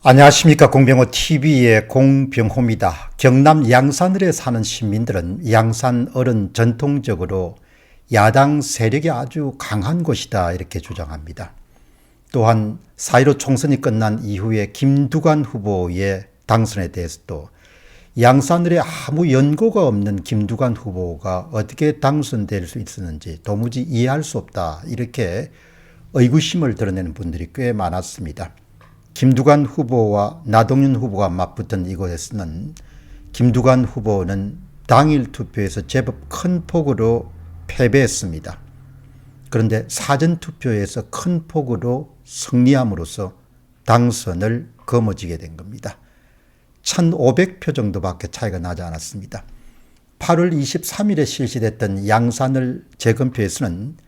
안녕하십니까. 공병호TV의 공병호입니다. 경남 양산을에 사는 시민들은 양산을은 전통적으로 야당 세력이 아주 강한 곳이다 이렇게 주장합니다. 또한 4.15 총선이 끝난 이후에 김두관 후보의 당선에 대해서도 양산을에 아무 연고가 없는 김두관 후보가 어떻게 당선될 수 있었는지 도무지 이해할 수 없다 이렇게 의구심을 드러내는 분들이 꽤 많았습니다. 김두관 후보와 나동윤 후보가 맞붙은 이곳에서는 김두관 후보는 당일 투표에서 제법 큰 폭으로 패배했습니다. 그런데 사전투표에서 큰 폭으로 승리함으로써 당선을 거머쥐게 된 겁니다. 1,500표 정도밖에 차이가 나지 않았습니다. 8월 23일에 실시됐던 양산을 재검표에서는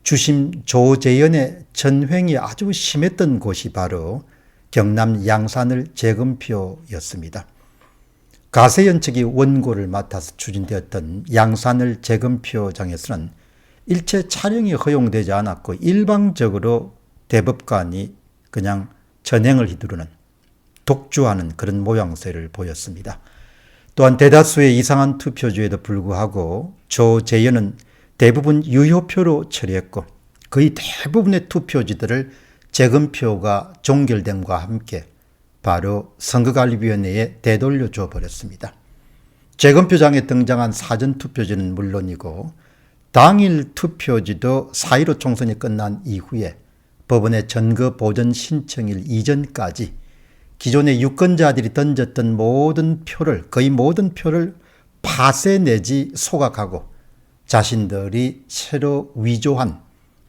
주심 조재현의 전횡이 아주 심했던 곳이 바로 경남 양산을 재검표였습니다. 가세연 측이 원고를 맡아서 추진되었던 양산을 재검표장에서는 일체 촬영이 허용되지 않았고 일방적으로 대법관이 그냥 전횡을 휘두르는 독주하는 그런 모양새를 보였습니다. 또한 대다수의 이상한 투표주에도 불구하고 조재현은 대부분 유효표로 처리했고 거의 대부분의 투표지들을 재검표가 종결됨과 함께 바로 선거관리위원회에 되돌려 줘 버렸습니다. 재검표장에 등장한 사전투표지는 물론이고 당일 투표지도 4.15 총선이 끝난 이후에 법원의 전거보전 신청일 이전까지 기존의 유권자들이 던졌던 모든 표를 거의 모든 표를 파쇄 내지 소각하고 자신들이 새로 위조한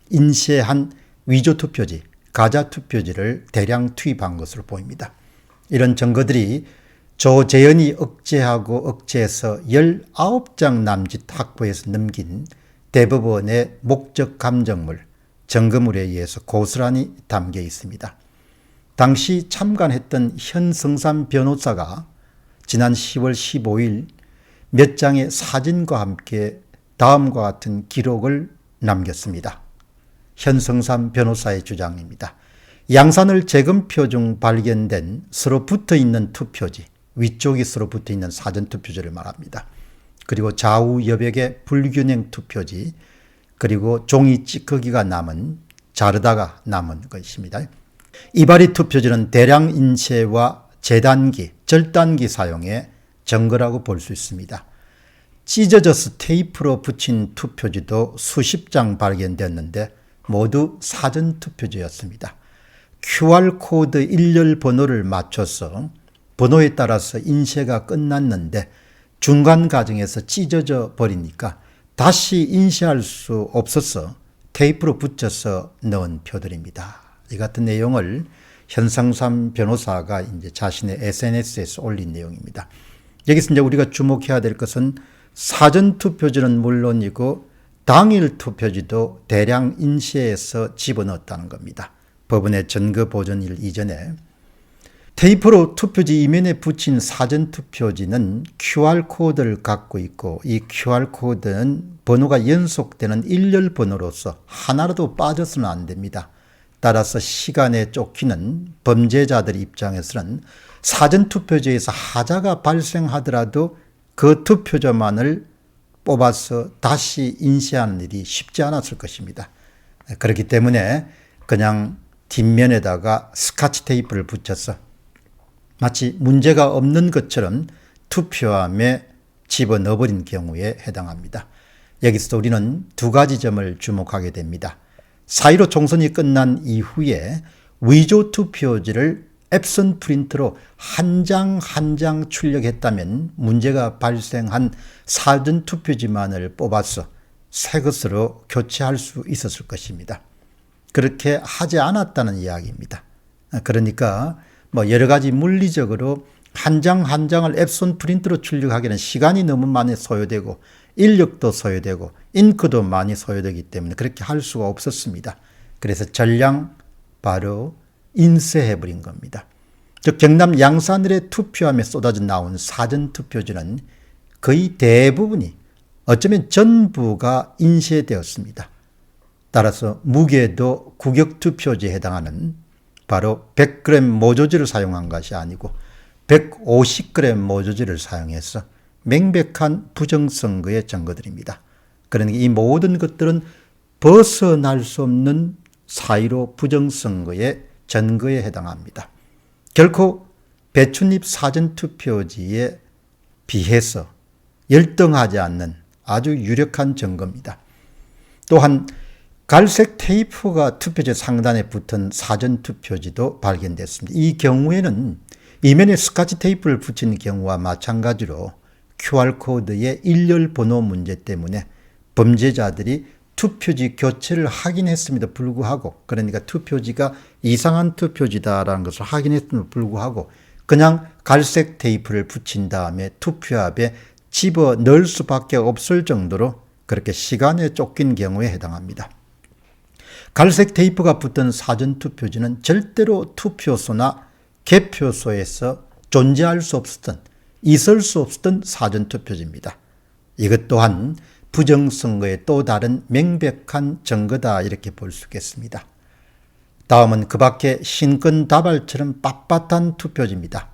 인쇄한 위조투표지 가짜투표지를 대량 투입한 것으로 보입니다. 이런 증거들이 조재현이 억제하고 억제해서 19장 남짓 확보해서 넘긴 대법원의 목적 감정물 증거물에 의해서 고스란히 담겨 있습니다. 당시 참관했던 현성삼 변호사가 지난 10월 15일 몇 장의 사진과 함께 다음과 같은 기록을 남겼습니다. 현성삼 변호사의 주장입니다. 양산을 재검표 중 발견된 서로 붙어있는 투표지, 위쪽이 서로 붙어있는 사전투표지를 말합니다. 그리고 좌우 여백의 불균형 투표지, 그리고 종이 찌꺼기가 남은 자르다가 남은 것입니다. 이발이 투표지는 대량 인쇄와 재단기, 절단기 사용의 증거라고 볼 수 있습니다. 찢어져서 테이프로 붙인 투표지도 수십 장 발견됐는데 모두 사전투표지였습니다. QR코드 일렬 번호를 맞춰서 번호에 따라서 인쇄가 끝났는데 중간 과정에서 찢어져 버리니까 다시 인쇄할 수 없어서 테이프로 붙여서 넣은 표들입니다. 이 같은 내용을 현성삼 변호사가 이제 자신의 SNS에서 올린 내용입니다. 여기서 이제 우리가 주목해야 될 것은 사전투표지는 물론이고 당일 투표지도 대량 인쇄해서 집어넣었다는 겁니다. 법원의 전거보전일 이전에 테이프로 투표지 이면에 붙인 사전투표지는 QR코드를 갖고 있고 이 QR코드는 번호가 연속되는 일렬 번호로서 하나라도 빠져서는 안 됩니다. 따라서 시간에 쫓기는 범죄자들 입장에서는 사전투표지에서 하자가 발생하더라도 그 투표자만을 뽑아서 다시 인쇄하는 일이 쉽지 않았을 것입니다. 그렇기 때문에 그냥 뒷면에다가 스카치 테이프를 붙여서 마치 문제가 없는 것처럼 투표함에 집어넣어버린 경우에 해당합니다. 여기서 우리는 두 가지 점을 주목하게 됩니다. 4.15 총선이 끝난 이후에 위조 투표지를 앱선 프린트로 한 장 한 장 출력했다면 문제가 발생한 사전투표지만을 뽑아서 새 것으로 교체할 수 있었을 것입니다. 그렇게 하지 않았다는 이야기입니다. 그러니까 여러 가지 물리적으로 한 장 한 장을 앱선 프린트로 출력하기에는 시간이 너무 많이 소요되고 인력도 소요되고 잉크도 많이 소요되기 때문에 그렇게 할 수가 없었습니다. 그래서 전량 바로 인쇄해버린 겁니다. 즉 경남 양산을의 투표함에 쏟아져 나온 사전투표지는 거의 대부분이 어쩌면 전부가 인쇄되었습니다. 따라서 무게도 구격투표지에 해당하는 바로 100g 모조지를 사용한 것이 아니고 150g 모조지를 사용해서 명백한 부정선거의 증거들입니다. 그러니까 이 모든 것들은 벗어날 수 없는 사이로 부정선거의 증거에 해당합니다. 결코 배춧잎 사전투표지에 비해서 열등하지 않는 아주 유력한 증거입니다. 또한 갈색 테이프가 투표지 상단에 붙은 사전투표지도 발견됐습니다. 이 경우에는 이면에 스카치 테이프를 붙인 경우와 마찬가지로 QR코드의 일렬 번호 문제 때문에 범죄자들이 투표지 교체를 확인했음에도 불구하고, 그러니까 투표지가 이상한 투표지다라는 것을 확인했음에도 불구하고 그냥 갈색 테이프를 붙인 다음에 투표함에 집어 넣을 수밖에 없을 정도로 그렇게 시간에 쫓긴 경우에 해당합니다. 갈색 테이프가 붙은 사전투표지는 절대로 투표소나 개표소에서 존재할 수 없었던, 있을 수 없었던 사전투표지입니다. 이것 또한 부정선거의 또 다른 명백한 증거다 이렇게 볼 수 있겠습니다. 다음은 그 밖에 신권다발처럼 빳빳한 투표지입니다.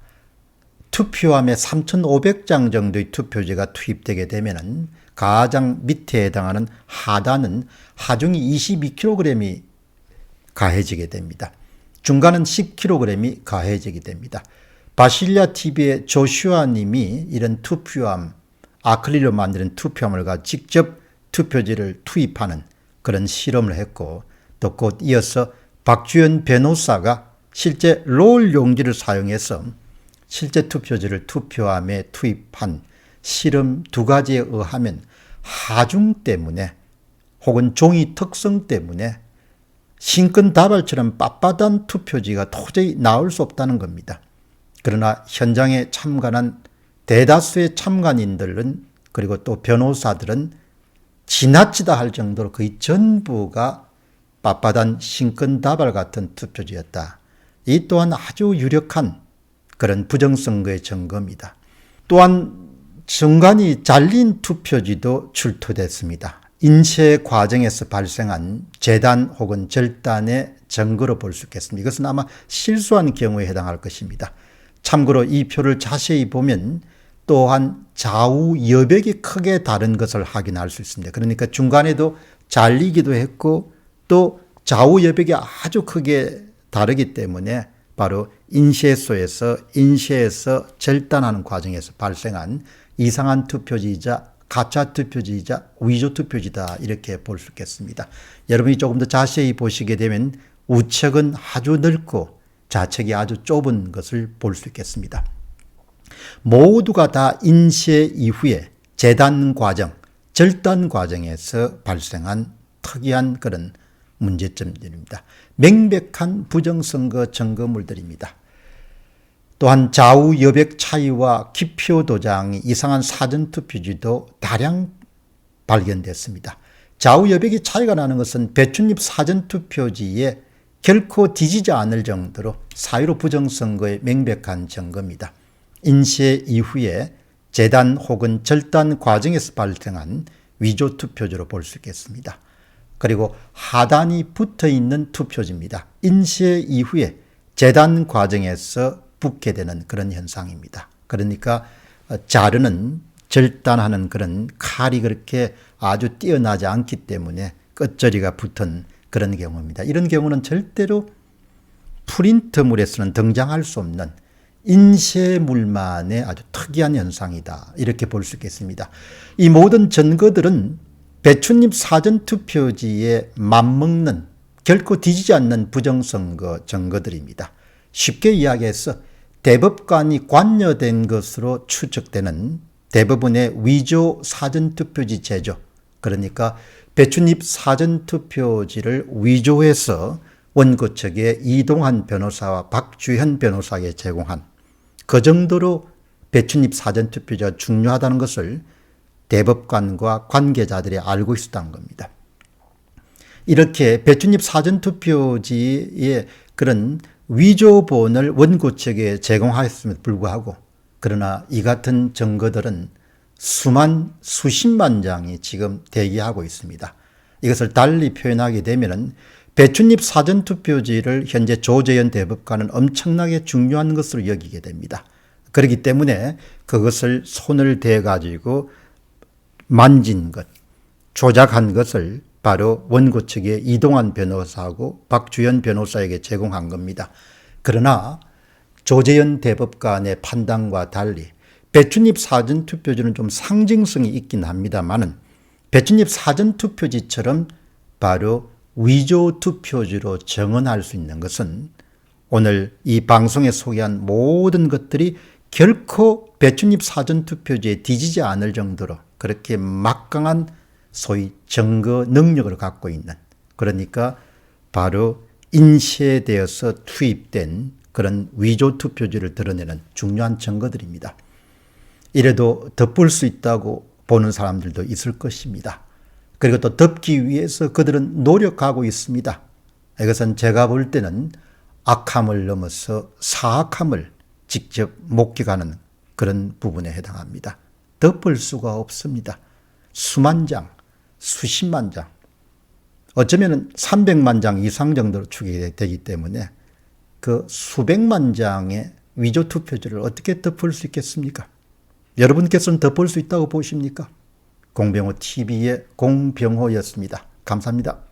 투표함에 3,500장 정도의 투표지가 투입되게 되면 가장 밑에 해당하는 하단은 하중이 22kg이 가해지게 됩니다. 중간은 10kg이 가해지게 됩니다. 바실리아 TV의 조슈아 님이 이런 투표함, 아크릴로 만드는 투표함을 가지고 직접 투표지를 투입하는 그런 실험을 했고, 또 곧 이어서 박주연 변호사가 실제 롤 용지를 사용해서 실제 투표지를 투표함에 투입한 실험 두 가지에 의하면 하중 때문에 혹은 종이 특성 때문에 신권다발처럼 빳빳한 투표지가 도저히 나올 수 없다는 겁니다. 그러나 현장에 참관한 대다수의 참관인들은, 그리고 또 변호사들은 지나치다 할 정도로 거의 전부가 빳빳한 신권다발 같은 투표지였다. 이 또한 아주 유력한 그런 부정선거의 증거입니다. 또한 중간이 잘린 투표지도 출토됐습니다. 인쇄 과정에서 발생한 재단 혹은 절단의 증거로 볼 수 있겠습니다. 이것은 아마 실수한 경우에 해당할 것입니다. 참고로 이 표를 자세히 보면 또한 좌우 여백이 크게 다른 것을 확인할 수 있습니다. 그러니까 중간에도 잘리기도 했고 또 좌우 여백이 아주 크게 다르기 때문에 바로 인쇄소에서 인쇄해서 절단하는 과정에서 발생한 이상한 투표지이자 가짜 투표지이자 위조 투표지다 이렇게 볼 수 있겠습니다. 여러분이 조금 더 자세히 보시게 되면 우측은 아주 넓고 좌측이 아주 좁은 것을 볼 수 있겠습니다. 모두가 다 인쇄 이후에 재단 과정, 절단 과정에서 발생한 특이한 그런 문제점들입니다. 명백한 부정선거 증거물들입니다. 또한 좌우 여백 차이와 기표 도장이 이상한 사전투표지도 다량 발견됐습니다. 좌우 여백이 차이가 나는 것은 배춧잎 사전투표지에 결코 뒤지지 않을 정도로 사유로 부정선거의 명백한 증거입니다. 인쇄 이후에 재단 혹은 절단 과정에서 발생한 위조 투표지로 볼 수 있겠습니다. 그리고 하단이 붙어 있는 투표지입니다. 인쇄 이후에 재단 과정에서 붙게 되는 그런 현상입니다. 그러니까 자르는, 절단하는 그런 칼이 그렇게 아주 뛰어나지 않기 때문에 끝저리가 붙은 그런 경우입니다. 이런 경우는 절대로 프린트물에서는 등장할 수 없는 인쇄물만의 아주 특이한 현상이다. 이렇게 볼 수 있겠습니다. 이 모든 증거들은 배춧잎 사전투표지에 맞먹는, 결코 뒤지지 않는 부정선거 증거들입니다. 쉽게 이야기해서 대법관이 관여된 것으로 추측되는 대부분의 위조 사전투표지 제조, 그러니까 배춧잎 사전투표지를 위조해서 원고 측에 이동환 변호사와 박주현 변호사에게 제공한, 그 정도로 배춧잎 사전투표지가 중요하다는 것을 대법관과 관계자들이 알고 있었다는 겁니다. 이렇게 배춧잎 사전투표지의 그런 위조본을 원고 측에 제공하였음에도 불구하고, 그러나 이 같은 증거들은 수십만 장이 지금 대기하고 있습니다. 이것을 달리 표현하게 되면 배춧잎 사전투표지를 현재 조재현 대법관은 엄청나게 중요한 것으로 여기게 됩니다. 그렇기 때문에 그것을 손을 대가지고 만진 것, 조작한 것을 바로 원고 측의 이동환 변호사하고 박주연 변호사에게 제공한 겁니다. 그러나 조재현 대법관의 판단과 달리 배춧잎 사전투표지는 좀 상징성이 있긴 합니다만은 배춧잎 사전투표지처럼 바로 위조투표지로 정언할 수 있는 것은 오늘 이 방송에 소개한 모든 것들이 결코 배춧잎 사전투표지에 뒤지지 않을 정도로 그렇게 막강한 소위 증거 능력을 갖고 있는, 그러니까 바로 인쇄되어서 투입된 그런 위조투표지를 드러내는 중요한 증거들입니다. 이래도 덮을 수 있다고 보는 사람들도 있을 것입니다. 그리고 또 덮기 위해서 그들은 노력하고 있습니다. 이것은 제가 볼 때는 악함을 넘어서 사악함을 직접 목격하는 그런 부분에 해당합니다. 덮을 수가 없습니다. 수만 장, 수십만 장, 어쩌면 300만 장 이상 정도로 추계가 되기 때문에 그 수백만 장의 위조투표지를 어떻게 덮을 수 있겠습니까? 여러분께서는 덮을 수 있다고 보십니까? 공병호 TV의 공병호였습니다. 감사합니다.